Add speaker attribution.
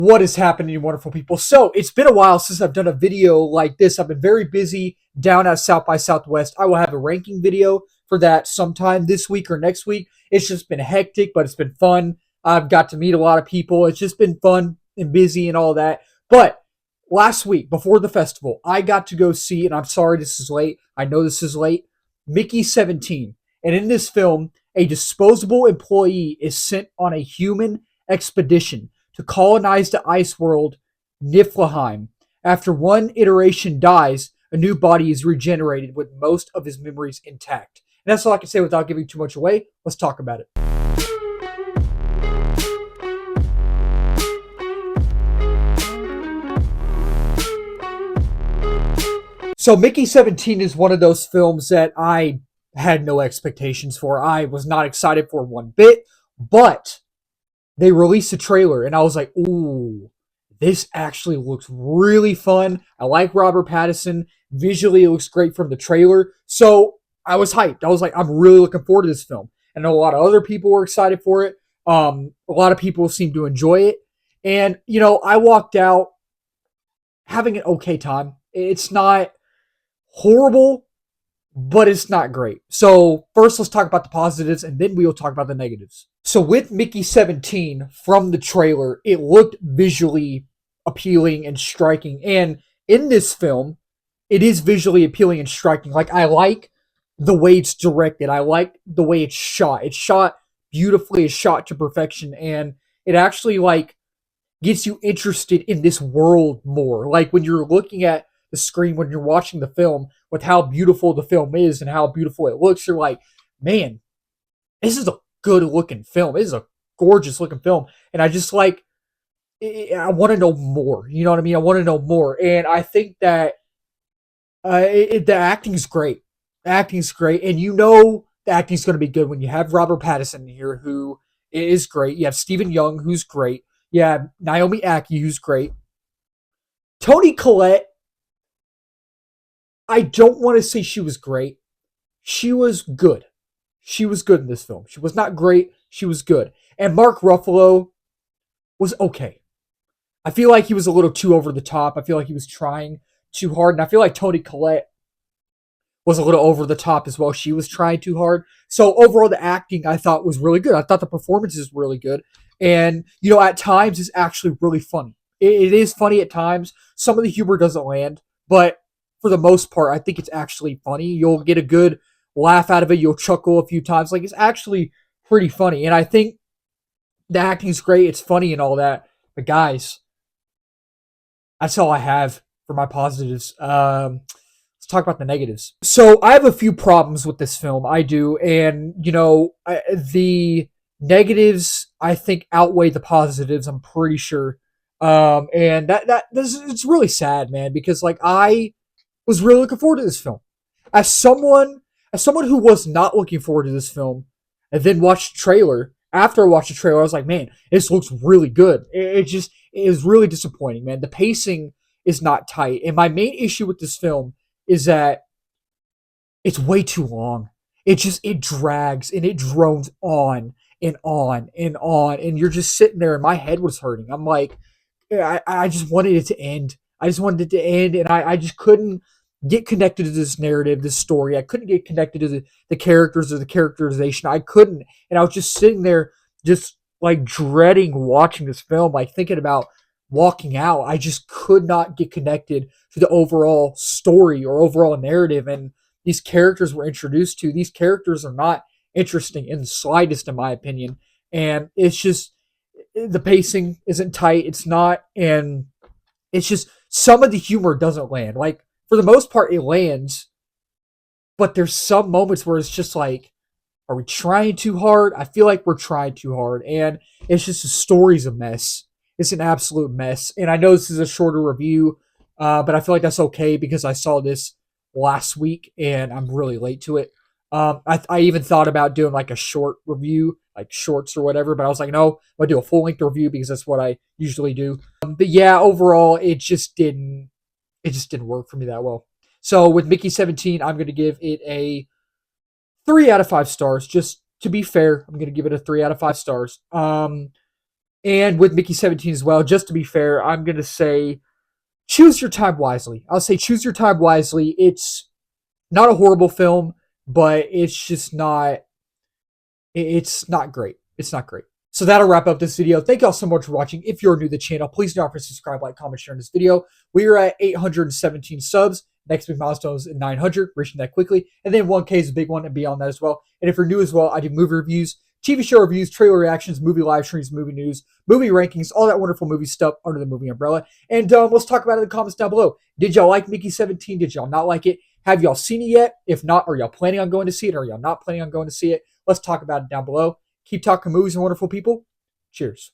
Speaker 1: What is happening, you wonderful people? So, it's been a while since I've done a video like this. I've been very busy down at South by Southwest. I will have a ranking video for that sometime this week or next week. It's just been hectic, but it's been fun. I've got to meet a lot of people. It's just been fun and busy and all that. But last week, before the festival, I got to go see, and I'm sorry this is late. I know this is late, Mickey 17. And in this film, a disposable employee is sent on a human expedition to colonize the ice world Niflheim. After one iteration dies, a new body is regenerated with most of his memories intact. And that's all I can say without giving too much away. Let's talk about it. So Mickey 17 is one of those films that I had no expectations for. I was not excited for one bit, but they released a trailer and I was like, ooh, this actually looks really fun. I like Robert Pattinson. Visually, it looks great from the trailer. So I was hyped. I was like, I'm really looking forward to this film. I know a lot of other people were excited for it. A lot of people seem to enjoy it. And, I walked out having an okay time. It's not horrible, but it's not great. So first, let's talk about the positives, and then we will talk about the negatives. So with Mickey 17 from the trailer, it looked visually appealing and striking. And in this film, it is visually appealing and striking. Like, I like the way it's directed. I like the way it's shot. It's shot beautifully. It's shot to perfection. And it actually, gets you interested in this world more. Like, when you're looking at the screen, when you're watching the film, with how beautiful the film is and how beautiful it looks, you're like, man, this is a good looking film. This is a gorgeous looking film. And I just I want to know more. You know what I mean? I want to know more. And I think that the acting's great. The acting's great. And the acting's going to be good when you have Robert Pattinson here, who is great. You have Stephen Young, who's great. You have Naomi Ackie, who's great. Toni Collette, I don't want to say she was great. She was good. She was good in this film. She was not great. She was good. And Mark Ruffalo was okay. I feel like he was a little too over the top. I feel like he was trying too hard. And I feel like Toni Collette was a little over the top as well. She was trying too hard. So overall, the acting I thought was really good. I thought the performances were really good. And, at times it's actually really funny. It is funny at times. Some of the humor doesn't land, but for the most part, I think it's actually funny. You'll get a good laugh out of it. You'll chuckle a few times. Like, it's actually pretty funny. And I think the acting's great. It's funny and all that. But guys, that's all I have for my positives. Let's talk about the negatives. So I have a few problems with this film. I do. And, the negatives, I think, outweigh the positives. I'm pretty sure. And it's really sad, man, because I was really looking forward to this film. As someone who was not looking forward to this film, and then watched the trailer. After I watched the trailer, I was like, man, this looks really good. It is really disappointing, man. The pacing is not tight, and my main issue with this film is that it's way too long. It drags and it drones on and on and on, and you're just sitting there, and my head was hurting. I'm like, I just wanted it to end. I just wanted it to end, and I just couldn't get connected to this narrative, this story. I couldn't get connected to the characters or the characterization. I couldn't. And I was just sitting there, just dreading watching this film, thinking about walking out. I just could not get connected to the overall story or overall narrative. And these characters were introduced to. These characters are not interesting in the slightest, in my opinion. And it's just, the pacing isn't tight. It's not. And it's just, some of the humor doesn't land. For the most part, it lands, but there's some moments where it's just are we trying too hard? I feel like we're trying too hard, and it's just, the story's a mess. It's an absolute mess, and I know this is a shorter review, but I feel like that's okay because I saw this last week, and I'm really late to it. I even thought about doing a short review, shorts or whatever, but I was like, no, I'm going to do a full-length review because that's what I usually do. But yeah, overall, it just didn't work for me that well. So with Mickey 17, I'm going to give it a 3 out of 5 stars. Just to be fair, I'm going to give it a 3 out of 5 stars. And with Mickey 17 as well, just to be fair, I'm going to say choose your time wisely. I'll say choose your time wisely. It's not a horrible film, but it's just not it's not great. It's not great. So that'll wrap up this video. Thank y'all so much for watching. If you're new to the channel, please don't forget to subscribe, like, comment, share in this video. We are at 817 subs. Next big milestone is 900, reaching that quickly. And then 1K is a big one and beyond that as well. And if you're new as well, I do movie reviews, TV show reviews, trailer reactions, movie live streams, movie news, movie rankings, all that wonderful movie stuff under the movie umbrella. And let's talk about it in the comments down below. Did y'all like Mickey 17? Did y'all not like it? Have y'all seen it yet? If not, are y'all planning on going to see it? Or are y'all not planning on going to see it? Let's talk about it down below. Keep talking movies and wonderful people. Cheers.